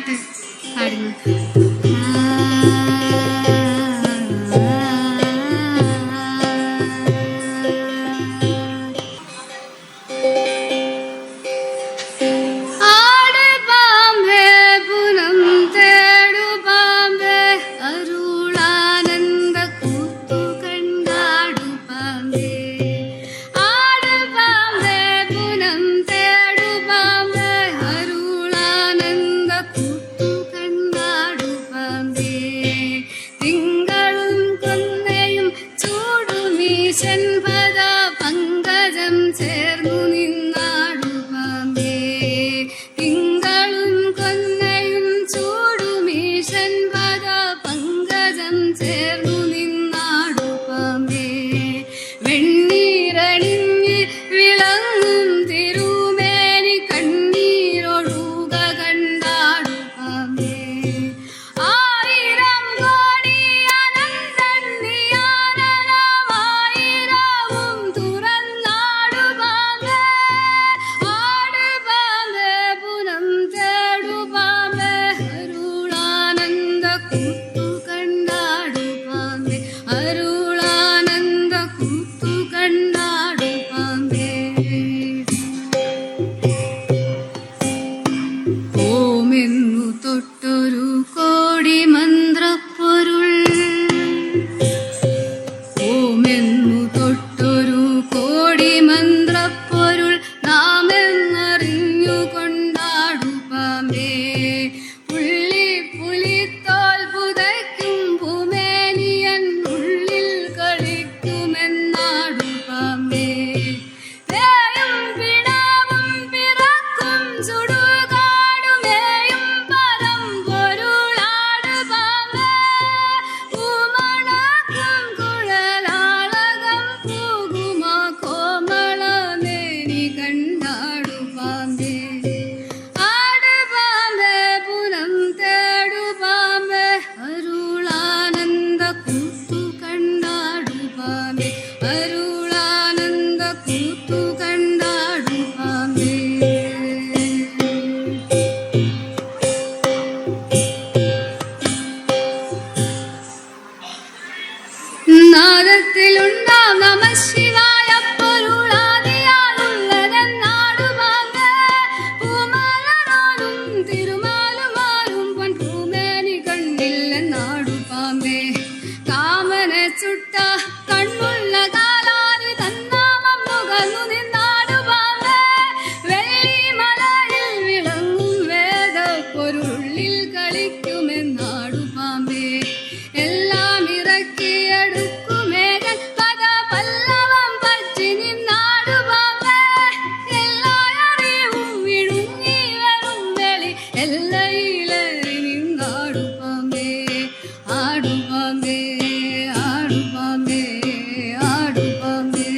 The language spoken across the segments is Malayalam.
പാട്ട് പാടുന്നു. നാദത്തിലുണ്ടാം നമ ശിവായ പൊരുളാദിയാളുള്ളതെന്നാടുപാമ്പ് പൂമാലനാലും തിരുമാലുമാലും പൊൻപൂമേനി കണ്ടില്ലെന്നാടുപാമ്പേ കാമനെ ചുട്ട കണ്ണുള്ള കാലാരി തന്നാമം നുകർന്നു നിന്നാടുപാമ്പ് വെള്ളിമലയിൽ വിളങ്ങും വേദ പൊരുളിൽ കളിക്കുമെന്നാടുപാമ്പേ എല്ലാം ഇറക്കിയെടുക്കുമേകൻ പദ പല്ലവം പറ്റി നിന്നാടുപാമ്പ് എല്ലാ അറിവും വിഴുങ്ങി വരും വെളി എല്ലയിലേറി നിന്നാടുപാമ്പേ ആടുപാമ്പേ ആടുപാമ്പേ ആടുപാമ്പേ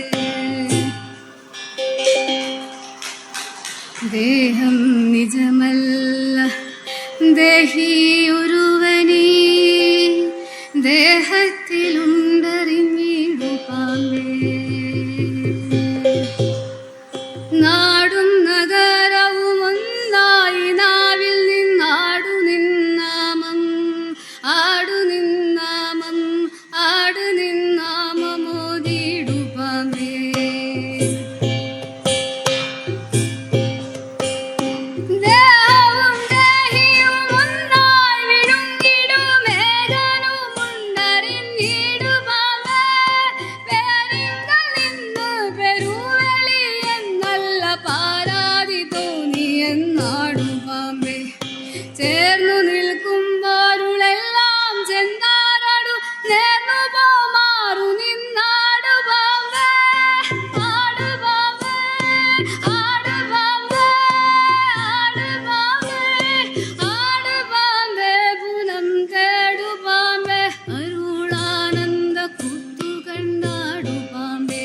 ദേഹം നിജമല്ല ദേഹി ഒരുവനീ ദേഹത്തിലുണ്ടറിഞ്ഞിടുപാമ്പേ നാടും നഗരവും ഒന്നായി നാവിൽ നിന്നാടു നിന്നാമം ആടു നിന്നാമം ആടു നിന്നാമമോദിടുപാമ്പേ ദേഹവും ദേഹിയും ഒന്നായി വിഴുങ്ങിടുമേകനുമുണ്ടറിഞ്ഞിടുപാമ്പ് പേരിങ്കൽ നിന്ന് പെരുവെളി എന്നല്ല പാരാതി തോന്നിയെന്നാടുപാമ്പേ ചേർന്നു നിൽക്കുമ്പോരുളെല്ലാം ചെന്താരടു നേർന്നു പോമാറു നിന്നാടുപാമ്പേ ആടുപാമ്പേ ആടുപാമ്പേ ആടുപാമ്പേ ആടുപാമ്പേ പുനം തേടുപാമ്പേ അരുളാനന്ദ കുത്തു കണ്ടാടുപാമ്പേ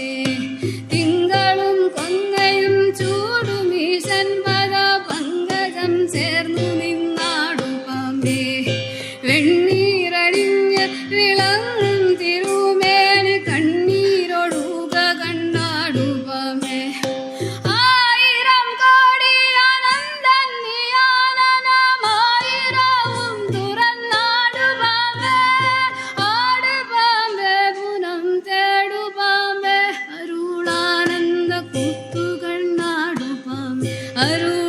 തിങ്കളും കൊങ്ങയും ചൂടുമീശൻ പദ പങ്കജം ചേർന്നു നിന്നാടുപാമ്പേ വെണ്ണീരണിഞ്ഞ് വിളങ്ങും തിരു അരുൾ